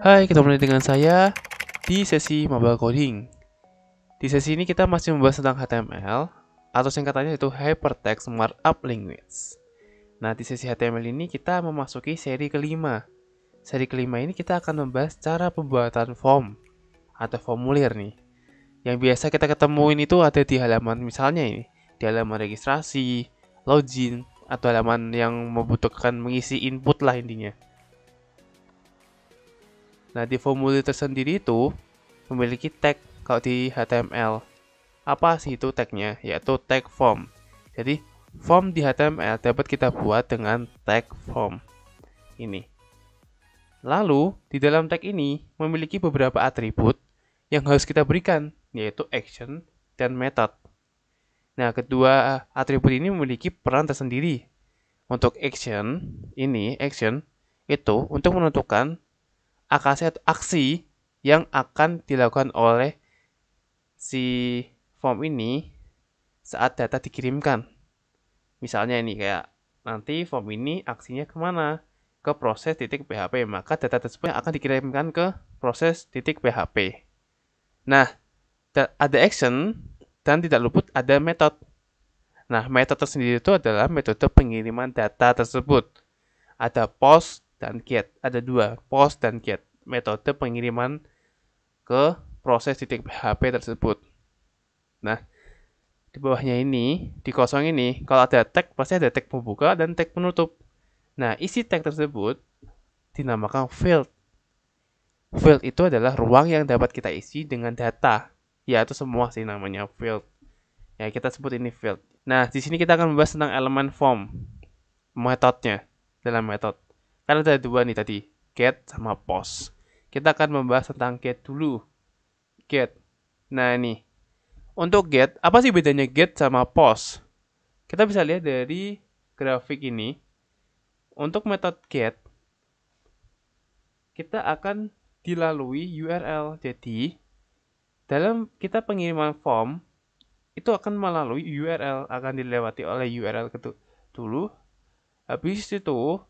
Hai, ketemu lagi dengan saya di sesi Mobile Coding. Di sesi ini kita masih membahas tentang HTML atau singkatannya itu Hypertext Markup Language. Nah, di sesi HTML ini kita memasuki seri kelima. Seri kelima ini kita akan membahas cara pembuatan form atau formulir nih. Yang biasa kita ketemuin itu ada di halaman misalnya ini, di halaman registrasi, login, atau halaman yang membutuhkan mengisi input lah intinya. Nah, di formulir tersendiri itu memiliki tag kalau di HTML. Apa sih itu tagnya? Yaitu tag form. Jadi, form di HTML dapat kita buat dengan tag form ini. Lalu, di dalam tag ini memiliki beberapa atribut yang harus kita berikan, yaitu action dan method. Nah, kedua atribut ini memiliki peran tersendiri. Untuk action itu untuk menentukan aksi yang akan dilakukan oleh si form ini saat data dikirimkan. Misalnya ini kayak nanti form ini aksinya kemana? Ke proses .php, maka data tersebut akan dikirimkan ke proses .php. Nah, ada action dan tidak luput ada method. Nah, metode tersendiri itu adalah metode pengiriman data tersebut. Ada post dan get, ada dua, post dan get, metode pengiriman ke proses .php tersebut. Nah, di bawahnya ini, di kosong ini, kalau ada tag, pasti ada tag pembuka dan tag penutup. Nah, isi tag tersebut dinamakan field. Field itu adalah ruang yang dapat kita isi dengan data. Ya, itu semua sih namanya field. Ya, kita sebut ini field. Nah, di sini kita akan membahas tentang elemen form. Metodenya dalam metode. Kan ada dua nih tadi, get sama post. Kita akan membahas tentang get dulu. Get. Nah, ini. Untuk get, apa sih bedanya get sama post? Kita bisa lihat dari grafik ini. Untuk metode get, kita akan dilalui URL. Jadi, dalam kita pengiriman form, itu akan melalui URL, akan dilewati oleh URL dulu. Habis itu,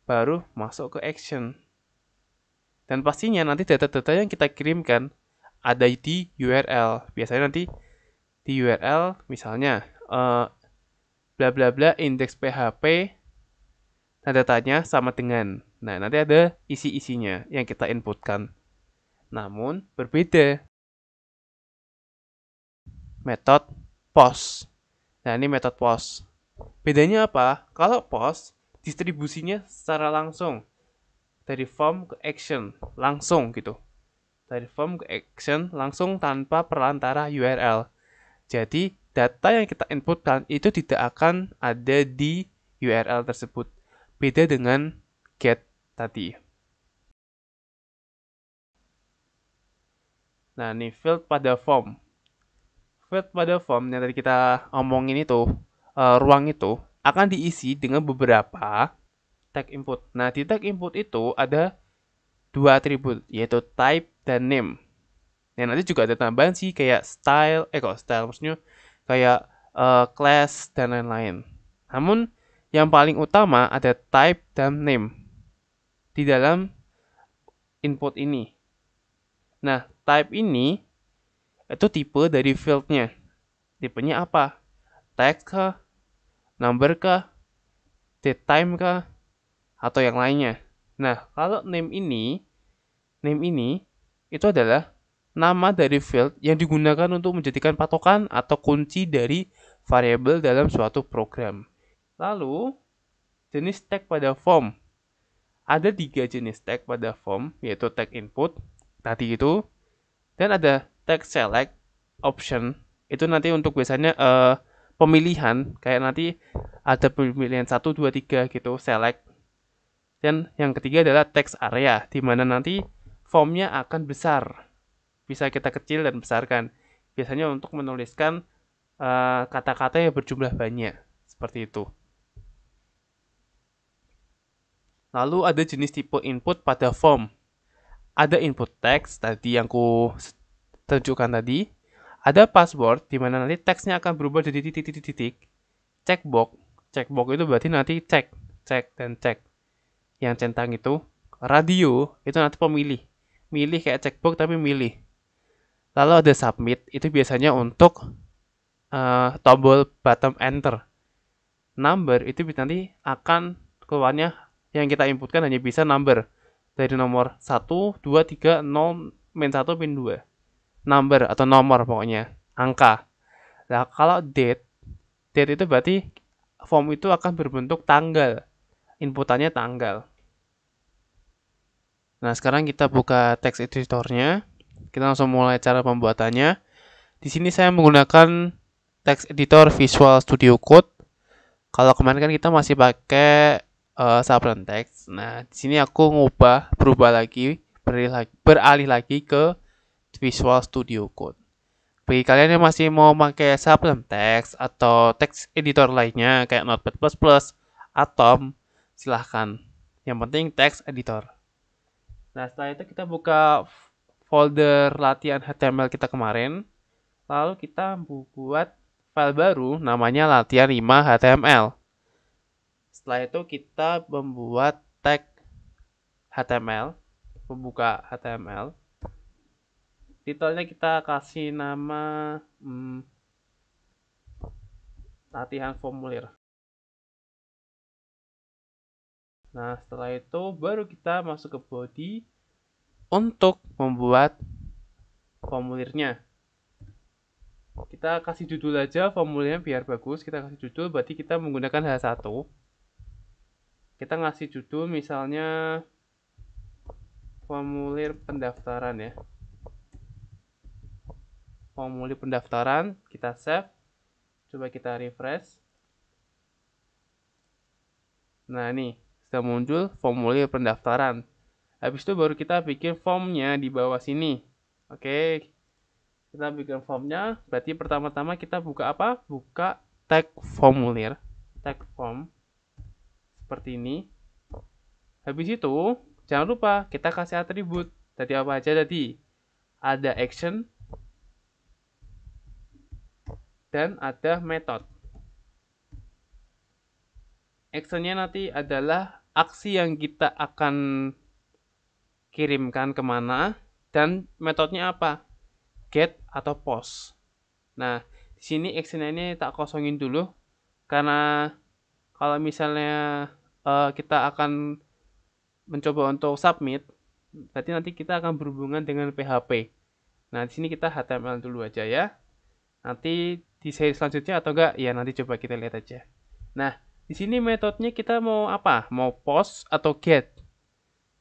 baru masuk ke action. Dan pastinya nanti data-data yang kita kirimkan ada di URL. Biasanya nanti di URL misalnya bla bla bla index PHP dan datanya sama dengan. Nah, nanti ada isi-isinya yang kita inputkan. Namun berbeda. Metode post. Nah, ini metode post. Bedanya apa? Kalau post distribusinya secara langsung dari form ke action langsung gitu. Dari form ke action langsung tanpa perantara URL. Jadi, data yang kita inputkan itu tidak akan ada di URL tersebut. Beda dengan get tadi. Nah, ini field pada form. Field pada form yang tadi kita omongin itu, ruang itu akan diisi dengan beberapa tag input. Nah, di tag input itu ada dua atribut, yaitu type dan name. Nah, nanti juga ada tambahan sih kayak style, style maksudnya kayak class dan lain-lain. Namun yang paling utama ada type dan name di dalam input ini. Nah, type ini itu tipe dari fieldnya. Tipenya apa? Text kah? Number kah? Date time kah? Atau yang lainnya. Nah, kalau name ini itu adalah nama dari field yang digunakan untuk menjadikan patokan atau kunci dari variabel dalam suatu program. Lalu, jenis tag pada form. Ada 3 jenis tag pada form, yaitu tag input, tadi itu, dan ada tag select, option, itu nanti untuk biasanya pemilihan, kayak nanti ada pemilihan 1, 2, 3 gitu, select. Dan yang ketiga adalah text area, di mana nanti formnya akan besar. Bisa kita kecil dan besarkan. Biasanya untuk menuliskan kata-kata yang berjumlah banyak. Seperti itu. Lalu ada jenis tipe input pada form. Ada input text tadi yang ku tunjukkan tadi. Ada password di mana nanti teksnya akan berubah jadi titik-titik. Checkbox. Checkbox itu berarti nanti cek dan cek. Yang centang itu radio itu nanti pemilih. Milih kayak checkbox tapi milih. Lalu ada submit, itu biasanya untuk tombol bottom enter. Number itu nanti akan keluarnya yang kita inputkan hanya bisa number. Dari nomor 1, 2, 3, 0, min 1, min 2. Number atau nomor pokoknya, angka. Nah, kalau date itu berarti form itu akan berbentuk tanggal. Inputannya tanggal. Nah, sekarang kita buka text editornya. Kita langsung mulai cara pembuatannya. Di sini saya menggunakan text editor Visual Studio Code. Kalau kemarin kan kita masih pakai Sublime Text. Nah, di sini aku berubah lagi, beralih lagi ke Visual Studio Code. Bagi kalian yang masih mau pakai Sublime Text atau text editor lainnya kayak Notepad++, Atom, silahkan. Yang penting text editor. Nah, setelah itu kita buka folder latihan HTML kita kemarin. Lalu kita buat file baru namanya latihan 5 HTML. Setelah itu kita membuat tag HTML, membuka HTML. Titelnya kita kasih nama latihan formulir. Nah, setelah itu baru kita masuk ke body untuk membuat formulirnya. Kita kasih judul aja formulirnya biar bagus. Kita kasih judul berarti kita menggunakan H1. Kita ngasih judul misalnya formulir pendaftaran ya. Formulir pendaftaran, kita save. Coba kita refresh. Nah, ini sudah muncul formulir pendaftaran. Habis itu baru kita bikin formnya di bawah sini. Oke. Kita bikin formnya, berarti pertama-tama kita buka apa? Buka tag formulir, tag form. Seperti ini. Habis itu, jangan lupa kita kasih atribut. Tadi apa aja tadi? Ada action dan ada method. Actionnya nanti adalah aksi yang kita akan kirimkan kemana, dan metodenya apa? Get atau post. Nah, di sini actionnya ini tak kosongin dulu, karena kalau misalnya kita akan mencoba untuk submit, berarti nanti kita akan berhubungan dengan PHP. Nah, di sini kita HTML dulu aja ya. Nanti di seri selanjutnya atau enggak, ya nanti coba kita lihat aja. Nah, di sini metodenya kita mau apa? Mau post atau get?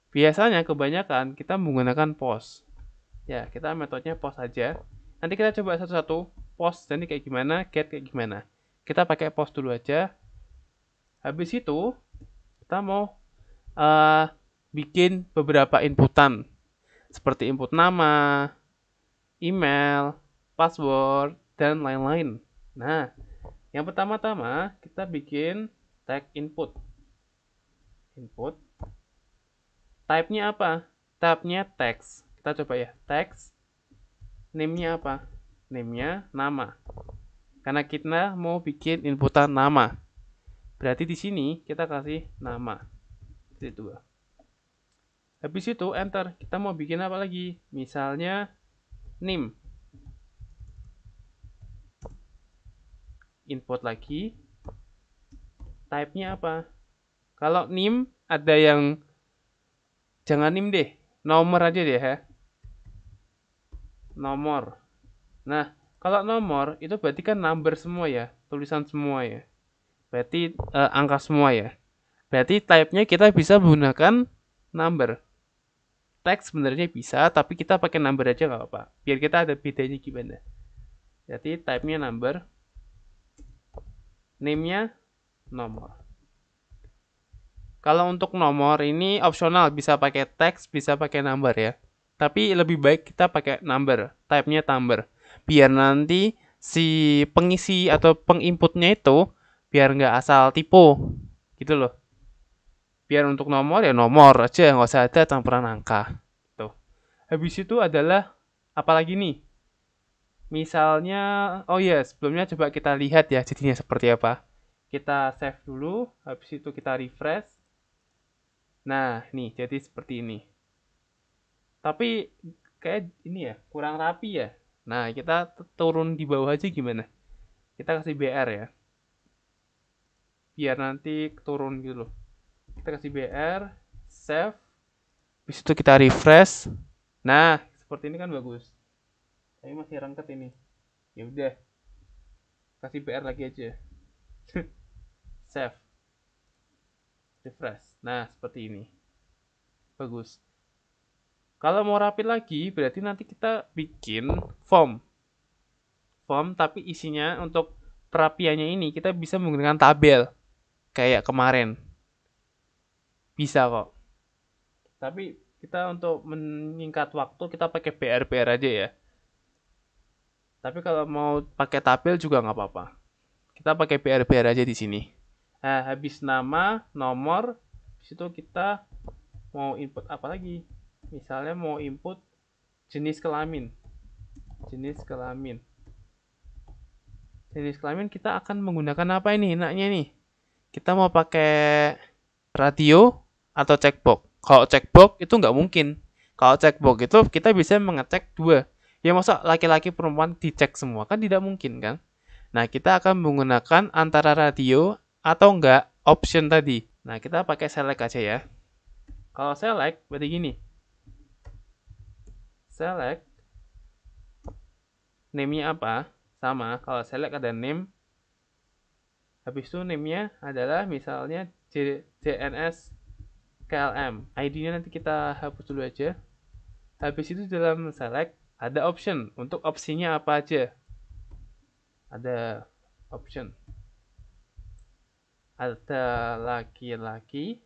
Biasanya kebanyakan kita menggunakan post. Ya, kita metodenya post aja. Nanti kita coba satu-satu. Post jadi kayak gimana, get kayak gimana. Kita pakai post dulu aja. Habis itu, kita mau bikin beberapa inputan. Seperti input nama, email, password, dan lain-lain. Nah, yang pertama-tama kita bikin tag input. Input. Type-nya apa? Type-nya text. Kita coba ya, text. Name-nya apa? Name-nya nama. Karena kita mau bikin inputan nama. Berarti di sini kita kasih nama. Itu. Habis itu enter. Kita mau bikin apa lagi? Misalnya name. Input lagi. Type-nya apa? Kalau name ada yang jangan name deh. Nomor aja deh ya. Nomor. Nah, kalau nomor itu berarti kan number semua ya, tulisan semua ya. Berarti angka semua ya. Berarti type-nya kita bisa menggunakan number. Teks sebenarnya bisa, tapi kita pakai number aja nggak apa-apa. Biar kita ada bedanya gimana. Jadi type-nya number. Name-nya nomor. Kalau untuk nomor ini opsional, bisa pakai teks, bisa pakai number ya. Tapi lebih baik kita pakai number, type-nya number. Biar nanti si pengisi atau penginputnya itu biar nggak asal tipu, gitu loh. Biar untuk nomor ya nomor aja, nggak usah ada campuran angka. Tuh. Habis itu adalah apalagi nih? Misalnya, oh ya sebelumnya coba kita lihat ya jadinya seperti apa. Kita save dulu, habis itu kita refresh. Nah, nih jadi seperti ini. Tapi kayak ini ya, kurang rapi ya. Nah, kita turun di bawah aja gimana? Kita kasih BR ya. Biar nanti turun gitu loh. Kita kasih BR, save. Habis itu kita refresh. Nah, seperti ini kan bagus. Tapi masih rengket ini. Ya udah, kasih BR lagi aja. Save, refresh. Nah, seperti ini. Bagus. Kalau mau rapi lagi, berarti nanti kita bikin form. Form, tapi isinya untuk perapiannya ini kita bisa menggunakan tabel. Kayak kemarin. Bisa kok. Tapi kita untuk menyingkat waktu, kita pakai BR-BR aja ya. Tapi kalau mau pakai tabel juga nggak apa-apa. Kita pakai BR-BR aja di sini. Nah, habis nama, nomor, di situ kita mau input apa lagi? Misalnya mau input jenis kelamin. Jenis kelamin. Jenis kelamin kita akan menggunakan apa ini enaknya nih? Kita mau pakai radio atau checkbox. Kalau checkbox itu nggak mungkin. Kalau checkbox itu kita bisa mengecek dua. Ya masa laki-laki perempuan dicek semua kan tidak mungkin kan? Nah kita akan menggunakan antara radio atau enggak option tadi. Nah kita pakai select aja ya. Kalau select berarti gini. Select name-nya apa? Sama. Kalau select ada name. Habis itu name-nya adalah misalnya JNS KLM. ID-nya nanti kita hapus dulu aja. Habis itu dalam select ada option. Untuk opsinya apa aja? Ada option. Ada laki-laki.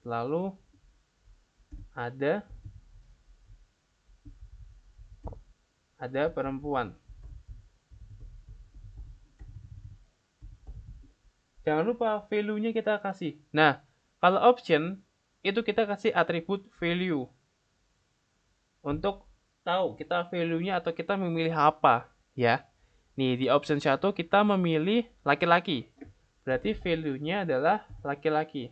Lalu ada perempuan. Jangan lupa value-nya kita kasih. Nah, kalau option itu kita kasih atribut value untuk tahu kita value-nya atau kita memilih apa ya. Nih di option 1 kita memilih laki-laki. Berarti value-nya adalah laki-laki.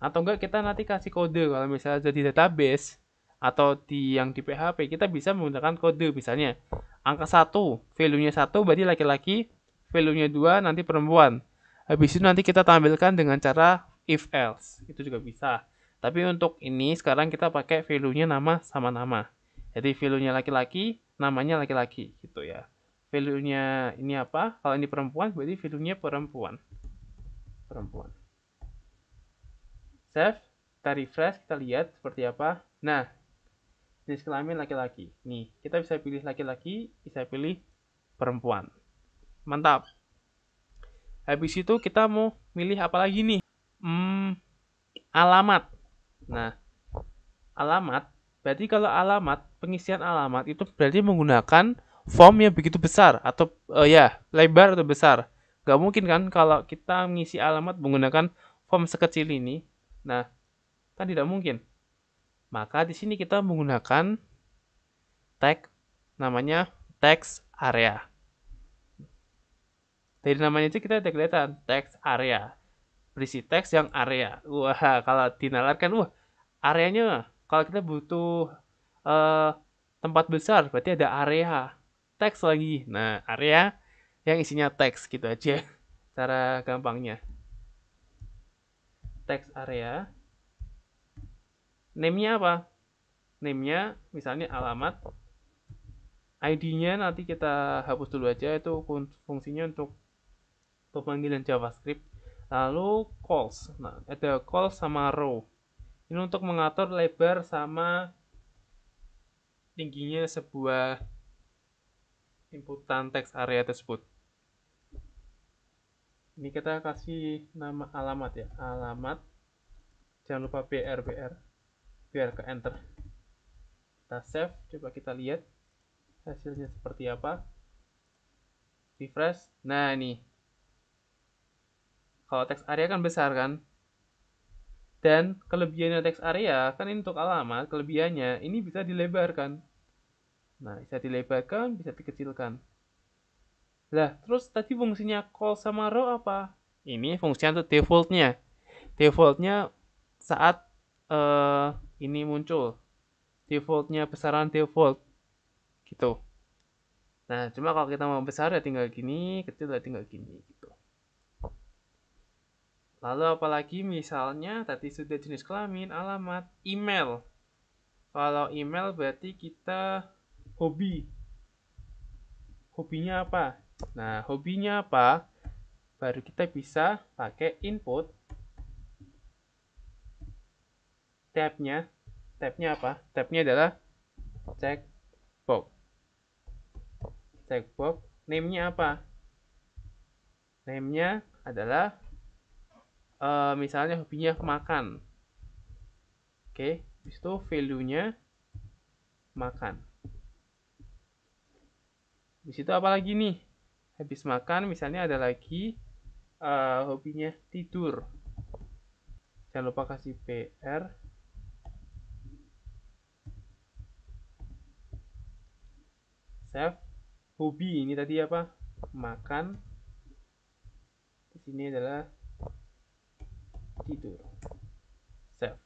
Atau enggak kita nanti kasih kode kalau misalnya di database atau yang di PHP kita bisa menggunakan kode misalnya angka 1, value-nya 1 berarti laki-laki, value-nya 2 nanti perempuan. Habis itu nanti kita tampilkan dengan cara if else. Itu juga bisa. Tapi untuk ini sekarang kita pakai value-nya nama sama nama. Jadi value-nya laki-laki, namanya laki-laki gitu ya. Value-nya ini apa? Kalau ini perempuan berarti value-nya perempuan. Perempuan. Save, kita refresh, kita lihat seperti apa. Nah, jenis kelamin laki-laki. Nih, kita bisa pilih laki-laki, bisa pilih perempuan. Mantap. Habis itu kita mau milih apa lagi nih? Alamat. Nah, alamat. Berarti kalau alamat, pengisian alamat itu berarti menggunakan form yang begitu besar atau ya lebar atau besar. Gak mungkin kan kalau kita mengisi alamat menggunakan form sekecil ini. Nah, kan tidak mungkin. Maka di sini kita menggunakan tag namanya text area. Dari namanya itu kita udah kelihatan text area. Berisi teks yang area. Wah, kalau dinalarkan, wah, areanya kalau kita butuh uh, tempat besar, berarti ada area teks lagi. Nah, area yang isinya teks gitu aja. Cara gampangnya. Teks area. Name-nya apa? Name-nya misalnya alamat. ID-nya nanti kita hapus dulu aja, itu fungsinya untuk pemanggilan JavaScript. Lalu calls. Nah, ada call sama row. Ini untuk mengatur lebar sama tingginya sebuah inputan teks area tersebut. Ini kita kasih nama alamat ya. Alamat. Jangan lupa BR biar ke enter. Kita save, coba kita lihat hasilnya seperti apa. Refresh. Nah, ini. Kalau teks area kan besar kan? Dan kelebihannya teks area kan ini untuk alamat, kelebihannya ini bisa dilebarkan. Nah, bisa dilebarkan, bisa dikecilkan. Lah, terus tadi fungsinya call sama row apa? Ini fungsinya untuk defaultnya. Defaultnya saat ini muncul. Defaultnya besaran default. Gitu. Nah, cuma kalau kita mau besar ya tinggal gini, kecil ya tinggal gini. Gitu. Lalu apalagi misalnya tadi sudah jenis kelamin, alamat, email. Kalau email berarti kita hobi. Hobinya apa? Nah, hobinya apa? Baru kita bisa pakai input tabnya. Tabnya apa? Tabnya adalah checkbox. Checkbox. Name-nya apa? Name-nya adalah misalnya hobinya makan. Oke, habis itu value-nya makan. Habis itu apa lagi nih? Habis makan misalnya ada lagi hobinya tidur. Jangan lupa kasih PR. Save. Hobi ini tadi apa? Makan. Di sini adalah tidur. Save.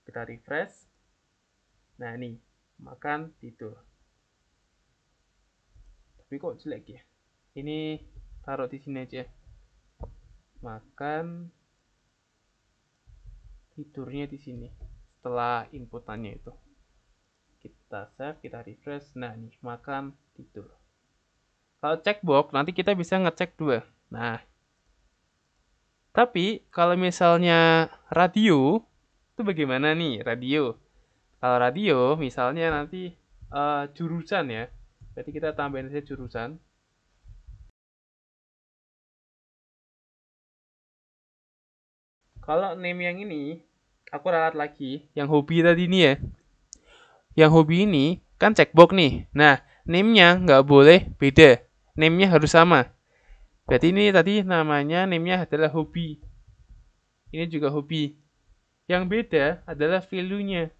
Kita refresh. Nah, ini makan tidur. Tapi kok jelek ya? Ini taruh di sini aja. Makan tidurnya di sini. Setelah inputannya itu. Kita save, kita refresh. Nah, nih makan tidur. Kalau checkbox nanti kita bisa ngecek dua. Nah, tapi kalau misalnya radio itu bagaimana nih radio? Kalau radio misalnya nanti jurusan ya. Berarti kita tambahin saja jurusan. Kalau name yang ini aku ralat lagi yang hobi tadi ini ya. Yang hobi ini kan checkbox nih. Nah, name-nya nggak boleh beda. Name-nya harus sama. Berarti ini tadi namanya name-nya adalah hobi. Ini juga hobi. Yang beda adalah value-nya.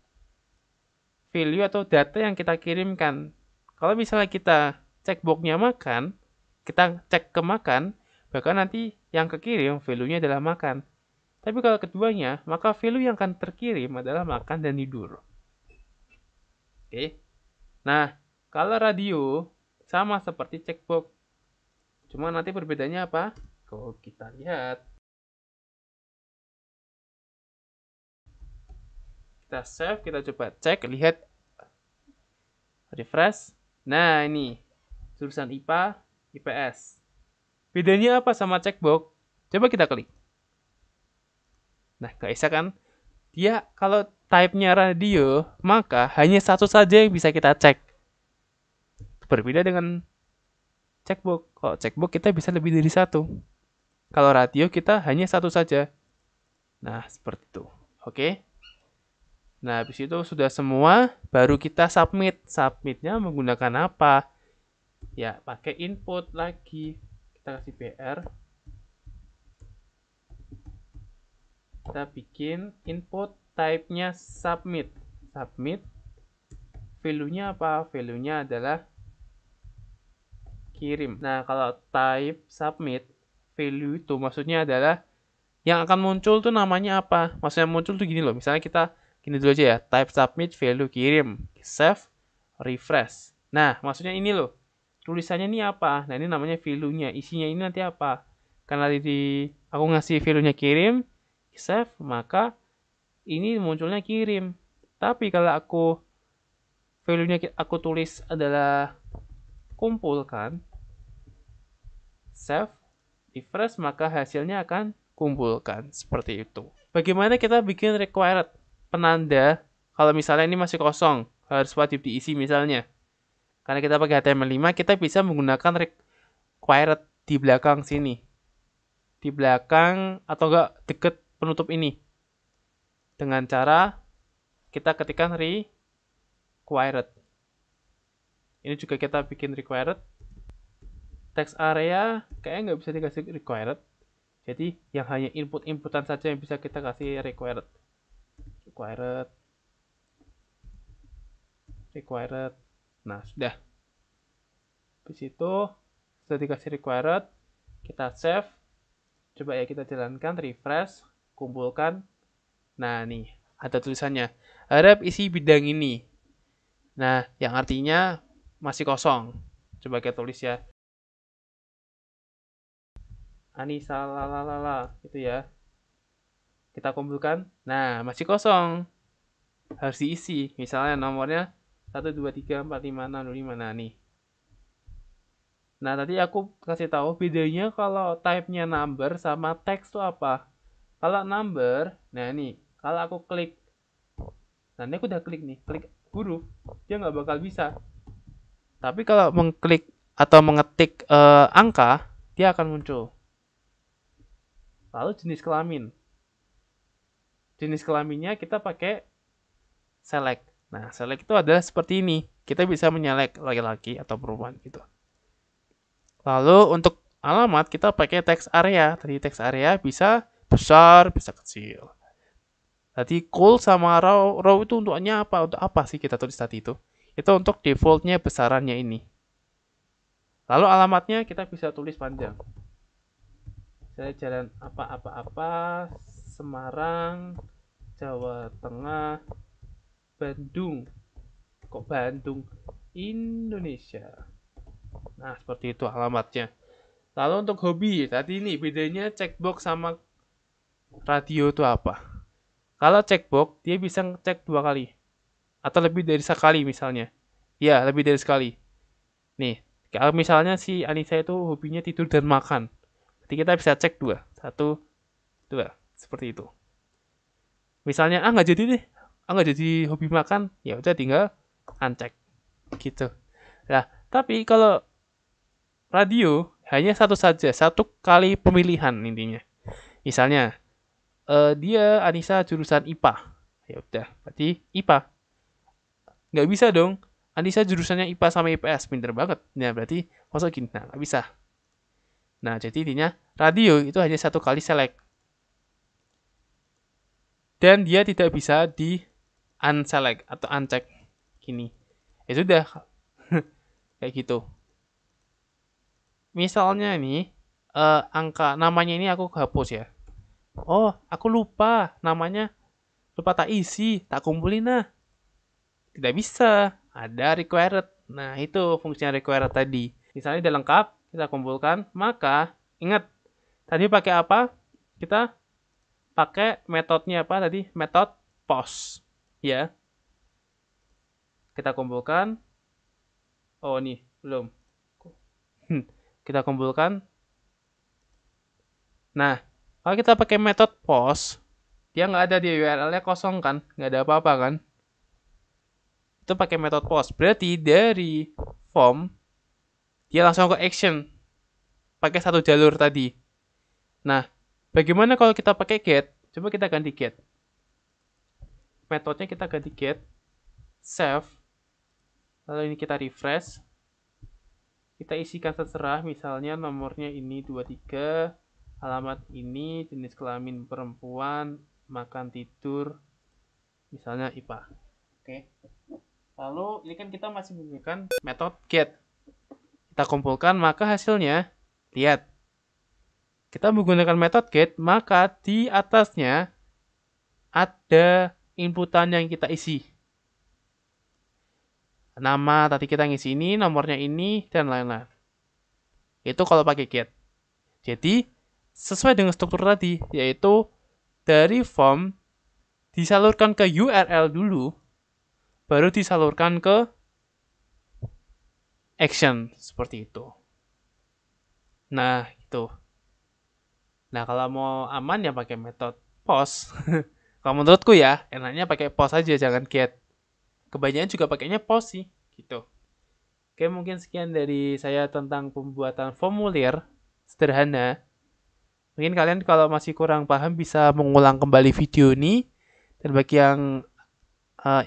Value atau data yang kita kirimkan. Kalau misalnya kita checkbox-nya makan, kita cek ke makan, bahkan nanti yang kekirim value-nya adalah makan. Tapi kalau keduanya, maka value yang akan terkirim adalah makan dan tidur. Oke. Nah, kalau radio sama seperti checkbox. Cuma nanti perbedaannya apa? Kalau kita lihat. Kita save, kita coba cek, lihat, refresh. Nah, ini jurusan IPA, IPS. Bedanya apa sama checkbox? Coba kita klik. Nah, gak bisa kan? Dia kalau type-nya radio, maka hanya satu saja yang bisa kita cek. Berbeda dengan checkbox. Kalau checkbox kita bisa lebih dari satu. Kalau radio kita hanya satu saja. Nah, seperti itu. Oke. Nah, habis itu sudah semua, baru kita submit. Submitnya menggunakan apa? Ya, pakai input lagi. Kita kasih PR. Kita bikin input type-nya submit. Submit. Value-nya apa? Value-nya adalah kirim. Nah, kalau type submit, value itu maksudnya adalah yang akan muncul tuh namanya apa? Maksudnya muncul tuh gini loh. Misalnya kita gini dulu aja ya. Type submit, value kirim. Save, refresh. Nah, maksudnya ini loh. Tulisannya ini apa? Nah, ini namanya value-nya. Isinya ini nanti apa? Karena di aku ngasih value-nya kirim, save, maka ini munculnya kirim. Tapi kalau aku value-nya aku tulis adalah kumpulkan, save, refresh, maka hasilnya akan kumpulkan. Seperti itu. Bagaimana kita bikin required penanda kalau misalnya ini masih kosong, harus wajib diisi misalnya. Karena kita pakai HTML5, kita bisa menggunakan required di belakang sini. Di belakang atau enggak deket penutup ini. Dengan cara kita ketikkan required. Ini juga kita bikin required. Text area kayaknya nggak bisa dikasih required. Jadi yang hanya input-inputan saja yang bisa kita kasih required. Required. Nah, sudah. Habis itu sudah dikasih required, kita save. Coba ya kita jalankan, refresh, kumpulkan. Nah, nih, ada tulisannya. Harap isi bidang ini. Nah, yang artinya masih kosong. Coba kita tulis ya. Anissa lalalala, gitu ya. Kita kumpulkan. Nah, masih kosong. Harus diisi. Misalnya nomornya 1, 2, 3, 4, 5, 6, 5. Nah, nih. Nah, tadi aku kasih tahu bedanya kalau type-nya number sama text itu apa. Kalau number, nah nih, kalau aku klik, nanti aku udah klik nih, klik huruf, dia nggak bakal bisa. Tapi kalau mengklik atau mengetik angka, dia akan muncul. Lalu jenis kelamin. Jenis kelaminnya kita pakai select. Nah, select itu adalah seperti ini. Kita bisa menyelect laki-laki atau perempuan gitu. Lalu untuk alamat kita pakai text area. Tadi text area bisa besar, bisa kecil. Tadi cool sama row itu untuknya apa? Untuk apa sih kita tulis tadi itu? Itu untuk defaultnya besarannya ini. Lalu alamatnya kita bisa tulis panjang. Saya jalan apa-apa-apa, Semarang, Jawa Tengah, Bandung. Kok Bandung? Indonesia. Nah, seperti itu alamatnya. Lalu untuk hobi, tadi ini bedanya checkbox sama radio itu apa? Kalau checkbox, dia bisa ngecek 2 kali. Atau lebih dari sekali misalnya. Ya, lebih dari sekali. Nih, kalau misalnya si Anissa itu hobinya tidur dan makan. Jadi kita bisa cek 2. 1, 2. Seperti itu. Misalnya, nggak jadi deh. Nggak jadi hobi makan. Ya udah tinggal uncheck. Gitu. Nah, tapi kalau radio hanya satu saja, satu kali pemilihan intinya. Misalnya, dia Anissa jurusan IPA. Ya udah, berarti IPA. Nggak bisa dong. Anissa jurusannya IPA sama IPS, pinter banget. Nah, berarti masuk gini. Nah, nggak bisa. Nah, jadi intinya radio itu hanya satu kali select. Dan dia tidak bisa di unselect atau uncheck. Gini. Ya sudah. Kayak gitu. Misalnya nih, angka namanya ini aku hapus ya. Oh, aku lupa namanya. Lupa tak isi, tak kumpulin nah. Tidak bisa. Ada required. Nah, itu fungsinya required tadi. Misalnya udah lengkap, kita kumpulkan, maka ingat tadi pakai apa? Kita pakai metodenya apa tadi? Metode post. Ya. Kita kumpulkan. Oh, nih, belum. Kita kumpulkan. Nah, kalau kita pakai metode post, dia nggak ada di URL-nya kosong kan? Nggak ada apa-apa kan? Itu pakai metode post. Berarti dari form, dia langsung ke action. Pakai satu jalur tadi. Nah, bagaimana kalau kita pakai get? Coba kita ganti get. Metodenya kita ganti get. Save. Lalu ini kita refresh. Kita isikan terserah, misalnya nomornya ini 23, alamat ini, jenis kelamin perempuan, makan tidur, misalnya IPA. Oke. Lalu ini kan kita masih menggunakan metode get. Kita kumpulkan, maka hasilnya, lihat. Kita menggunakan metode get, maka di atasnya ada inputan yang kita isi. Nama tadi kita ngisi ini, nomornya ini, dan lain-lain. Itu kalau pakai get. Jadi, sesuai dengan struktur tadi, yaitu dari form disalurkan ke URL dulu, baru disalurkan ke action, seperti itu. Nah, itu. Nah, kalau mau aman ya pakai metode post. Kalau menurutku ya, enaknya pakai post aja, jangan get. Kebanyakan juga pakainya post sih, gitu. Oke, mungkin sekian dari saya tentang pembuatan formulir sederhana. Mungkin kalian kalau masih kurang paham bisa mengulang kembali video ini. Dan bagi yang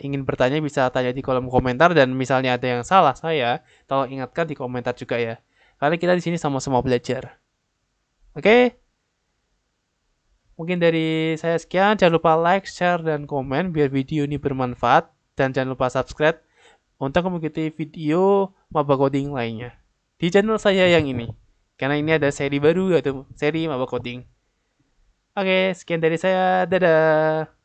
ingin bertanya bisa tanya di kolom komentar. Dan misalnya ada yang salah saya, tolong ingatkan di komentar juga ya. Karena kita di sini sama-sama belajar. Oke? Mungkin dari saya sekian. Jangan lupa like, share, dan komen biar video ini bermanfaat. Dan jangan lupa subscribe untuk mengikuti video Maba Coding lainnya di channel saya yang ini. Karena ini ada seri baru yaitu seri Maba Coding. Oke, sekian dari saya. Dadah.